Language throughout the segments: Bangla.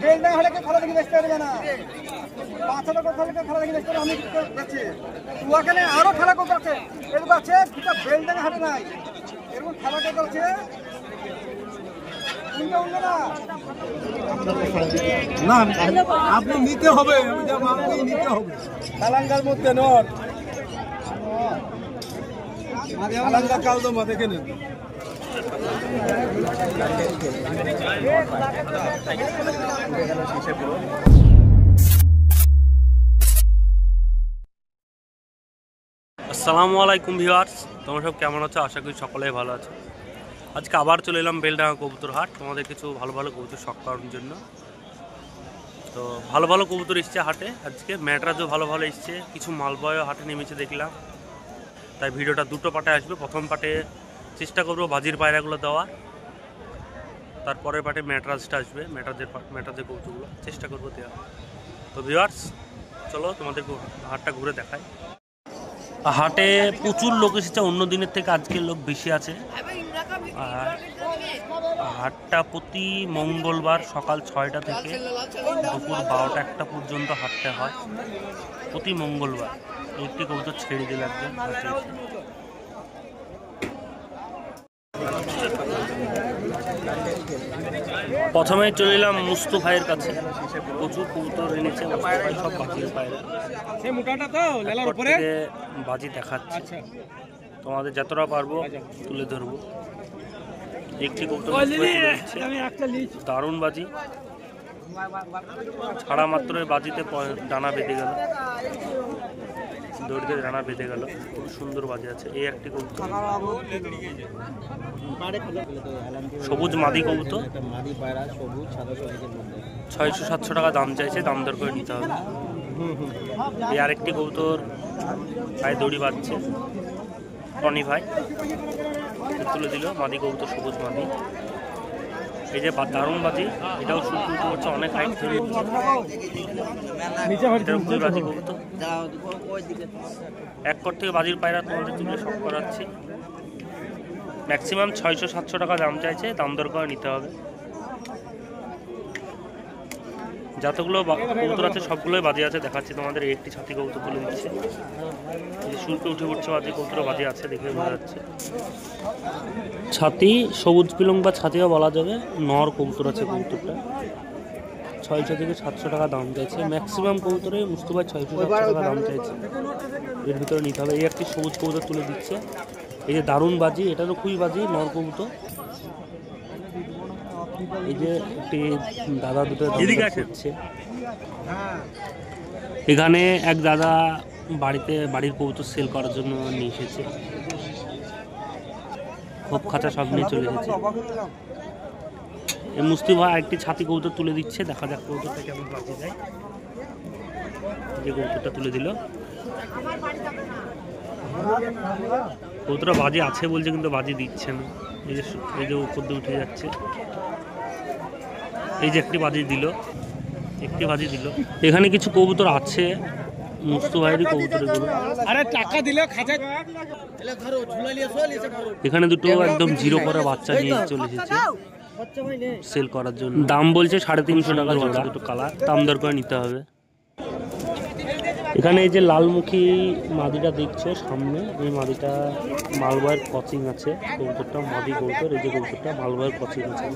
বেলডাঙ্গা হাটে খেলা দেখে বেচতে পারবে না। 500 টাকা খেলা দেখে বেচতে আমি বেচি। ওখানে আরো খেলা করতে আছে, এরকম আছে দুটা বেলডাঙ্গা হাটে নাই, এরকম খেলা করতে আছে। না আপনি নিতে হবে, নিতে হবে কালাঙ্গার মধ্যে নট কালাঙ্গা কাল তো দেখে নেন। আসসালামু আলাইকুম ভিউয়ার্স, তোমরা সব কেমন আছো? আশা করি সকলেই ভালো আছো। আজকে আবার চলে এলাম বেলডাঙ্গা কবুতর হাট, তোমাদের কিছু ভালো ভালো কবুতর শখ করার জন্য। তো ভালো ভালো কবুতর এসছে হাটে, আজকে ম্যাটরাজও ভালো ভালো এসছে, কিছু মালবয়ও হাটে নেমেছে দেখলাম। তাই ভিডিওটা দুটো পার্টে আসবে। প্রথম পার্টে চেষ্টা করবো বাজির পায়রাগুলো দেওয়ার, তারপরের পার্টে ম্যাটরাজটা আসবে, ম্যাটরাজের কবুতরগুলো চেষ্টা করবো দেওয়া। তো ভিউয়ার্স চলো তোমাদেরকে হাটটা ঘুরে দেখাই। হাটে প্রচুর লোক এসেছে, অন্য দিনের থেকে আজকের লোক বেশি আছে। আর হাটটা প্রতি মঙ্গলবার সকাল 6টা থেকে দুপুর 12টা-1টা পর্যন্ত হাটটা হয় প্রতি মঙ্গলবার। একটি কবুতর ছেড়ে দিল একজন। প্রথমে চলে এলাম মুস্তু ভাইয়ের কাছে, প্রচুর কবুতর এনেছে, সব বাজির পায়রা বাজি দেখাচ্ছে, তোমাদের যতটা পারবো তুলে ধরবো। একটি কবুতর দারুণ বাজি, ছাড়া মাত্র বাজিতে ডানা বেঁধে গেল, দড়িতে ডানা বেঁধে গেল, খুব সুন্দর বাজি আছে। এই একটি কবুতর সবুজ মাদি কবুতর, 600-700 টাকা দাম চাইছে, দাম দর করে নিতে হবে। এই আরেকটি কবুতর গায়ে দড়ি বাঁধছে, টনি ভাই তুলে দিল, মাদি কবুতর সবুজ মাদি। এই যে দারুণ বাজি, এটাও শুরু করছে, অনেক হাইট ধরে বাজি কবুতর। এক কর থেকে বাজির পায়রা তোমাদের তুলে শখ করাচ্ছি। ম্যাক্সিমাম 600-700 টাকা দাম চাইছে, দাম দর করে নিতে হবে। যতগুলো কবুতর আছে সবগুলোই বাজি আছে, দেখাচ্ছি তোমাদের। একটি ছাতি কবুতর তুলে দিচ্ছে, শুল্কে উঠে পড়ছে বাজি কবুতর, বাজি আছে দেখে বোঝা যাচ্ছে। ছাতি সবুজ পিলং বা ছাতিও বলা যাবে, নর কবুতর আছে কবুতরটা। 600 থেকে 700 টাকা দাম চাইছে। ম্যাক্সিমাম কবুতরে মুস্তফায় 600-700 টাকা দাম চাইছে, এর ভিতরে নিতে হবে। এই একটি সবুজ কবুতর তুলে দিচ্ছে, এই যে দারুণ বাজি, এটারও খুবই বাজি, নর কবুতর। এই যে একটি দাদা দুটো করছে এখানে, এক দাদা বাড়ির কবুতর সেল করার জন্য নিয়ে এসেছে, খোপ খাঁচা সব নিয়ে চলে এসেছে। এই মুস্তফা একটি ছাতি কবুতর তুলে দিচ্ছে, দেখা যাক কবুতরটা কেমন বাজি যায়। যে কবুতরটা তুলে দিল, কবুতরটা বাজি আছে বলছে কিন্তু বাজি দিচ্ছে না। এই যে উপর দিয়ে উঠে যাচ্ছে। এই যে একটি বাজি দিল, এখানে কিছু কবুতর আছে মুস্তু ভাইয়েরই কবুতর এগুলো। এখানে দুটো একদম জিরো করা বাচ্চা নিয়ে চলে এসেছে সেল করার জন্য। দাম বলছে 350 টাকা জোড়া, দুটো কালার, দাম দর করে নিতে হবে। এখানে এই যে লালমুখী মাদিটা দেখছো সামনে, এই মাদিটা মালবয়ের কোচিং আছে, কবুতরটা মাদি কবুতর। এই যে কবুতরটা মালবয়ের কোচিং আছে,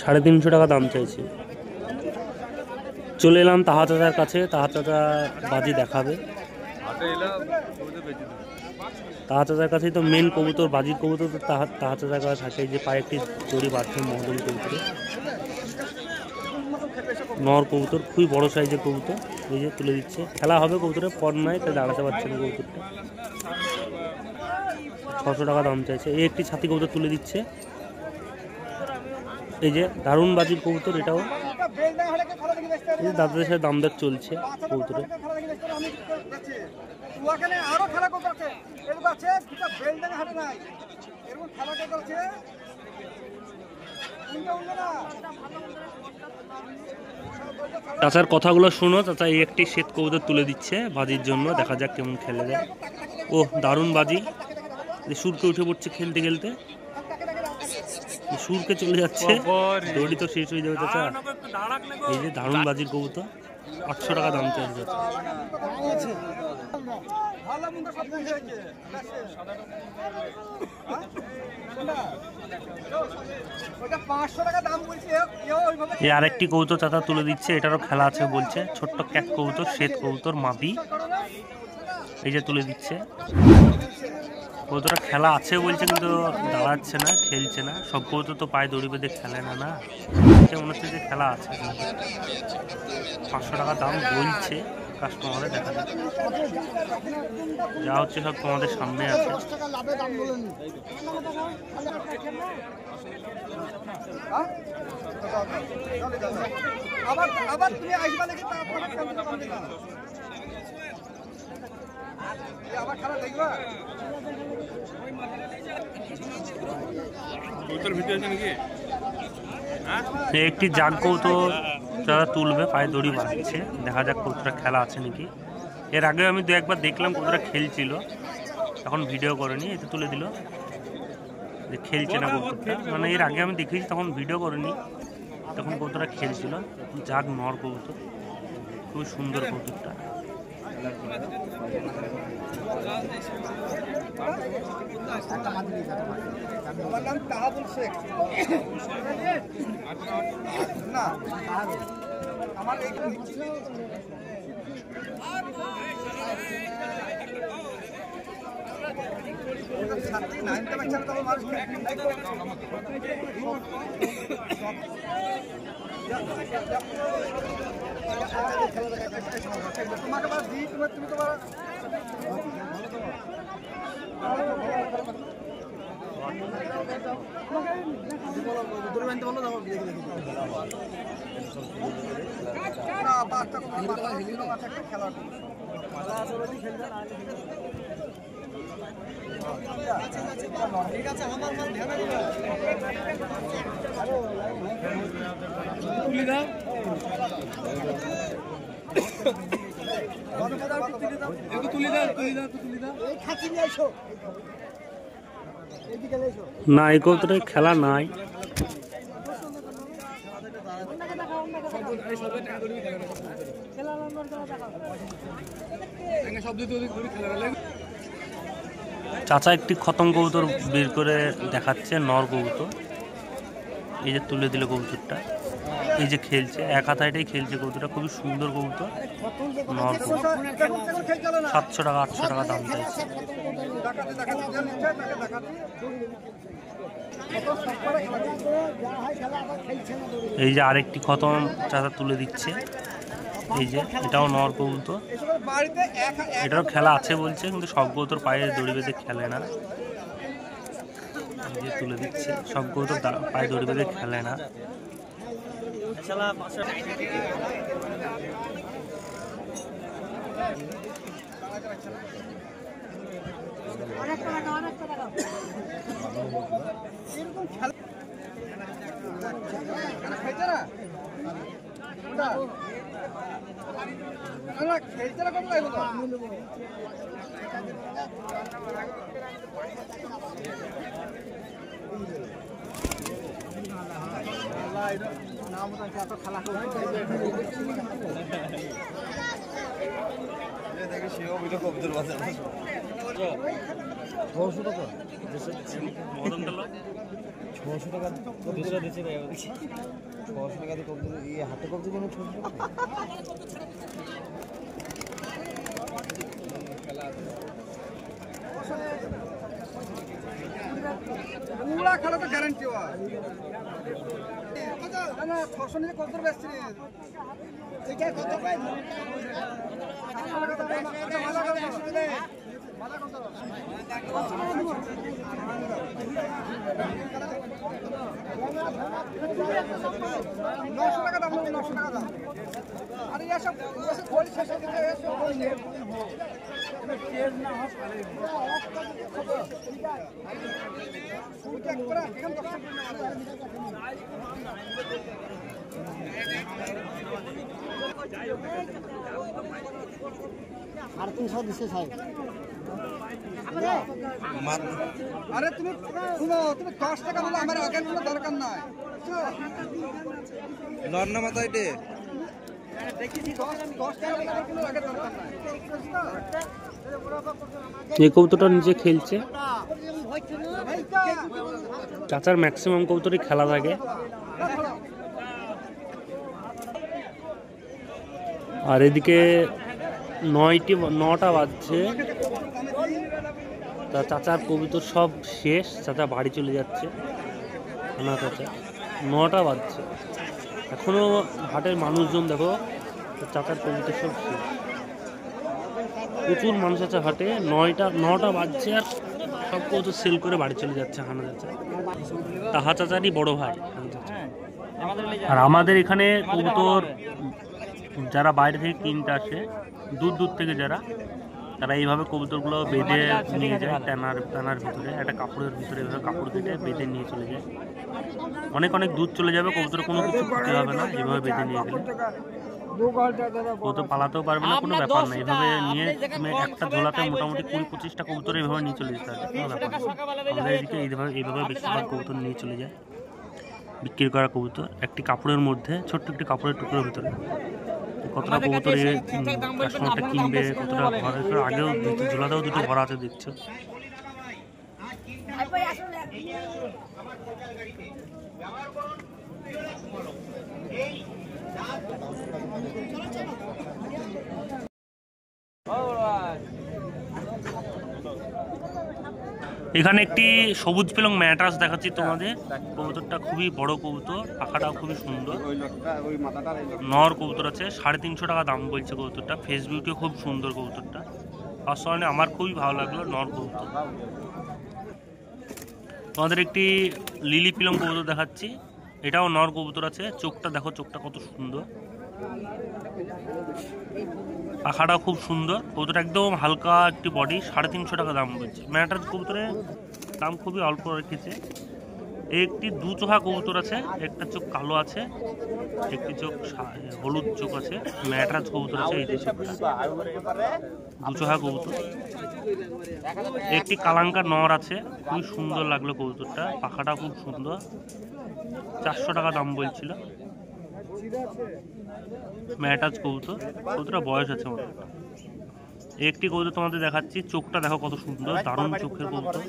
350 টাকা দাম চাইছে। চলে এলাম তাহা চাচার কাছে, তাহা চাচা বাজি দেখাবে। তাহা চাচার কাছেই তো মেন কবুতর, বাজির কবুতর তো তাহা চাচার কাছে থাকে। যে পায়ে একটি দড়ি বাঁধছে মহদম কবুতরে, নর কবুতর, খুবই বড় সাইজের কবুতর। এই যে তুলে দিচ্ছে, খেলা হবে কবুতরের পর নাই, তাই দাঁড়াতে পারছে না কবুতরটা। 600 টাকা দাম চাইছে। এই একটি ছাতি কবুতর তুলে দিচ্ছে, এই যে দারুণ বাজির কবুতর, এটাও এই দাদাদের সাথে দাম দর চলছে কবুতরের। চাচার কথাগুলো শুনো, চাচা এই একটি শ্বেত কবুতর তুলে দিচ্ছে বাজির জন্য, দেখা যাক কেমন খেলে যায়। ও দারুণ বাজি, সুরকে উঠে পড়ছে খেলতে খেলতে। সুরকে চলে যাচ্ছে, দড়ি তো শেষ হয়ে যাবে চাচা। এই যে দারুণ বাজির কবুতর, 800 টাকা দাম চাইছে। এই আরেকটি কবুতর চাচা তুলে দিচ্ছে, এটারও খেলা আছে বলছে। ছোট্ট ক্যাট কবুতর, শ্বেত কবুতর, মাদি। এই যে তুলে দিচ্ছে কবুতরটা, খেলা আছে বলছে কিন্তু দাঁড়াচ্ছে না, খেলছে না। সব কবুতর তো পায়ে দড়ি বেঁধে খেলে না, না মনে হচ্ছে যে খেলা আছে। 500 টাকা দাম বলছে কাস্টমারে, দেখা যাচ্ছে। যা হচ্ছে সব তোমাদের সামনে আছে। আবার তুমি আইবা নাকি? আবার খেলা দেখবা? একটি জাগ কবুতর যারা তুলবে, পায়ে দড়ি বাঁধছে। দেখা যাক কবুতরটা খেলা আছে নাকি। এর আগে আমি 2-1 দেখলাম কবুতরটা খেলছিল, তখন ভিডিও করেনি, এতে তুলে দিল যে খেলছে না কবুতরটা। মানে এর আগে আমি দেখেছি, তখন ভিডিও করিনি, তখন কবুতরটা খেলছিল। জাগ নর কবুতর, খুবই সুন্দর কবুতরটা। আমার নাম তাহাবুল শেখ। না আমার এই নাইনটা বাচ্চারা তো মানুষ তোমাকে আবার দিই, তুমি তোমার খেলা না, এই কবুতরের খেলা নাই। চাচা একটি খতম কবুতর বের করে দেখাচ্ছে, নর কবুতর। এই যে তুলে দিল কবুতরটা, এই যে খেলছে, এক হাতায়টাই খেলছে কবুতরটা। খুবই সুন্দর কবুতর, নর কবুতর। 700 টাকা 800 টাকা দাম চাইছে। এই যে আরেকটি খতম চাচা তুলে দিচ্ছে, এই যে এটাও নর কবুতর। এটারও খেলা আছে বলছে, কিন্তু সব কবুতর পায়ে দড়ি বেঁধে খেলে না। এই যে তুলে দিচ্ছে, সব কবুতর পায়ে দড়ি বেঁধে খেলে না। খেলছে না কত লাগবে? খেলা দেখে সেও বুঝলো কবুতর বাজার 600 টাকা 600 টাকা কবুতর দিচ্ছে না, 600 টাকা দিয়ে কবুতর এই হাতে কবুতর জন্য 600 টাকা পুরা খেলা তো গ্যারান্টি হয় না। 600 নিয়ে কবুতর বেচছি এটা কত পাই নশো টাকা দাম, 900 টাকা দাম। আরে এসব গোল শেষে দিতে এসব 350 দিছে সাহেব। আরে তুমি শুনো, তুমি 10 টাকা বলে আমার আগে কোনো দরকার নাই। লর না মাথা এটা দেখি 10 টাকা বলে আমার কোনো আগে দরকার নাই। এই কবুতরটা নিচে খেলছে। চাচার ম্যাক্সিমাম কবুতরই খেলা থাকে। আর এদিকে 9টা বাজছে, তা চাচার কবুতর সব শেষ, চাচা বাড়ি চলে যাচ্ছে। না চাচা 9টা বাজছে, এখনো হাটের মানুষজন দেখো, চাচার কবুতর সব শেষ। প্রচুর মানুষ আছে হাটে। 9টা বাজছে আর সব কবুতর সেল করে বাড়ি চলে যাচ্ছে হানা চাচা। তাহা চাচারই বড় ভাই হানা চাচা। আর আমাদের এখানে কবুতর যারা বাইরে থেকে কিনতে আসে, দূর থেকে যারা, তারা এইভাবে কবুতরগুলো বেঁধে নিয়ে যায় টানার ভিতরে, একটা কাপড়ের ভিতরে এভাবে কাপড় কেটে বেঁধে নিয়ে চলে যায়। অনেক দূর চলে যাবে, কবুতর কোনো কিছু ক্ষতি হবে না এভাবে বেঁধে নিয়ে গেলে। কবুতর পালাতেও পারবে না, কোনো ব্যাপার না। এভাবে নিয়ে তুমি একটা ঝোলাতে মোটামুটি 20-25টা কবুতর এইভাবে নিয়ে চলে যেতে হবে, কোনো ব্যাপার না। আমাদের এদিকে এইভাবে বেশিরভাগ কবুতর নিয়ে চলে যায় বিক্রি করা কবুতর, একটি কাপড়ের মধ্যে, ছোট্ট একটি কাপড়ের টুকরোর ভিতরে। কতটা কবুতর কাস্টমারটা কিনবে, কতটা ঘরে আগেও ঝোলাতেও দুটো ভরা আছে দেখছো। এখানে একটি সবুজ পেলং ম্যাট্রাস দেখাচ্ছি তোমাদের। কবুতরটা খুবই বড় কবুতর, পাখাটাও খুবই সুন্দর। নর কবুতর আছে, 350 টাকা দাম বলছে কবুতরটা। ফেস বিউটিও খুব সুন্দর কবুতরটা, আসলে আমার খুবই ভালো লাগলো নর কবুতর। তোমাদের একটি লিলি পিলং কবুতর দেখাচ্ছি, এটাও নর কবুতর আছে। চোখটা দেখো, চোখটা কত সুন্দর, পাখাটাও খুব সুন্দর। কবুতর একদম হালকা একটি বডি, 350 টাকা দাম বলছে। ম্যাটার কবুতরের দাম খুবই অল্প রেখেছে। একটি 2 চোখা কবুতর আছে, একটা চোখ কালো আছে, একটি চোখ হলুদ চোখ আছে। ম্যাটরাজ কবুতর আছে, এই 2 চোখা কবুতর। একটি কালাঙ্কার নর আছে, খুবই সুন্দর লাগলো কবুতরটা, পাখাটা খুব সুন্দর। 400 টাকা দাম বলছিল। ম্যাটাজ কবুতর, কবুতরটা বয়স আছে মোটামুটি। একটি কবুতর তোমাদের দেখাচ্ছি, চোখটা দেখো কত সুন্দর, দারুণ চোখের কবুতর,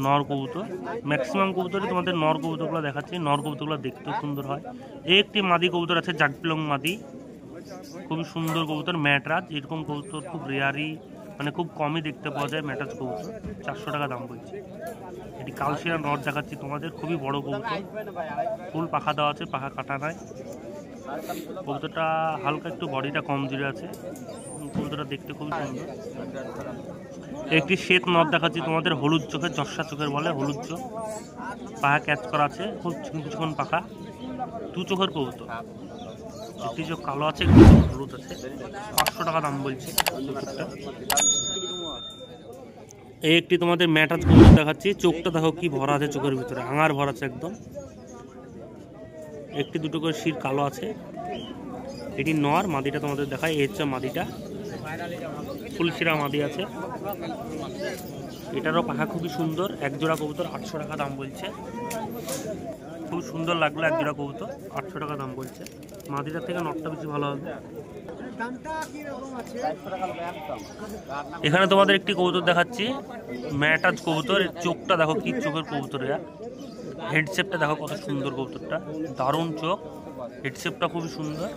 নর কবুতর। ম্যাক্সিমাম কবুতরই তোমাদের নর কবুতরগুলো দেখাচ্ছি, নর কবুতরগুলো দেখতেও সুন্দর হয়। একটি মাদি কবুতর আছে, জাগপিলং মাদি, খুবই সুন্দর কবুতর, ম্যাটরাজ। এরকম কবুতর খুব রেয়ারই, মানে খুব কমই দেখতে পাওয়া যায় ম্যাটাজ কবুতর। 400 টাকা দাম বলছে। এটি কালশিয়া নর দেখাচ্ছি তোমাদের, খুবই বড় কবুতর, ফুল পাখা দেওয়া আছে, পাখা কাটা নাই। কবুতরটা হালকা একটু বডিটা কম জুড়ে আছে, কবুতরটা দেখতে খুবই সুন্দর। একটি শ্বেত নর দেখাচ্ছি তোমাদের, হলুদ চোখের, জর্ষা চোখের বলে, হলুদ চোখ, পাখা ক্যাচ করা আছে, খুব কিছুক্ষণ পাখা, 2 চোখের কবুতর। একটি চোখ কালো আছে, একটি চোখ হলুদ আছে। 500 টাকা দাম বলছে কবুতরটা। এই একটি তোমাদের ম্যাটাজ কবুতর দেখাচ্ছি, চোখটা দেখো কি ভরা আছে, চোখের ভিতরে আঙার ভরা আছে একদম। একটি 2টো করে শির কালো আছে। এটি নর, মাদিটা তোমাদের দেখায়, এই হচ্ছে মাদিটা, ফুলশিরা মাদি আছে। এটারও পাখা খুবই সুন্দর। এক জোড়া কবুতর 800 টাকা দাম বলছে। খুব সুন্দর লাগলো এক জোড়া কবুতর, 800 টাকা দাম বলছে। মাদিটার থেকে নটটা বেশি ভালো হবে। এখানে তোমাদের একটি কবুতর দেখাচ্ছি, ম্যাটাজ কবুতর। চোখটা দেখো কি চোখের কবুতর, হেডশেপটা দেখো কত সুন্দর কবুতরটা, দারুণ চোখ, হেডশেপটা খুবই সুন্দর,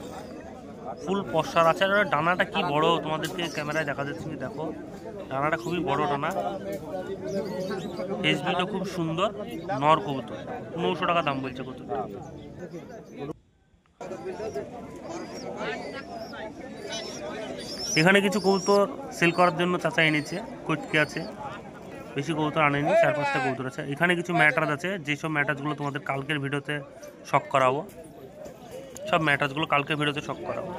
ফুল পশার আছে। আর ডানাটা কি বড়, তোমাদেরকে ক্যামেরায় দেখা যাচ্ছে কি দেখো, ডানাটা খুবই বড় ডানা। ফেসবিটা খুব সুন্দর, নর কবুতর, 900 টাকা দাম বলছে কবুতরটা। এখানে কিছু কবুতর সেল করার জন্য চাচা এনেছে, কটকে আছে, বেশি কবুতর আনেনি, 4-5টা কবুতর আছে। এখানে কিছু ম্যাটাজ আছে, যেসব ম্যাটাজগুলো তোমাদের কালকের ভিডিওতে শক করাবো, সব ম্যাটাজগুলো কালকের ভিডিওতে শক করাবো।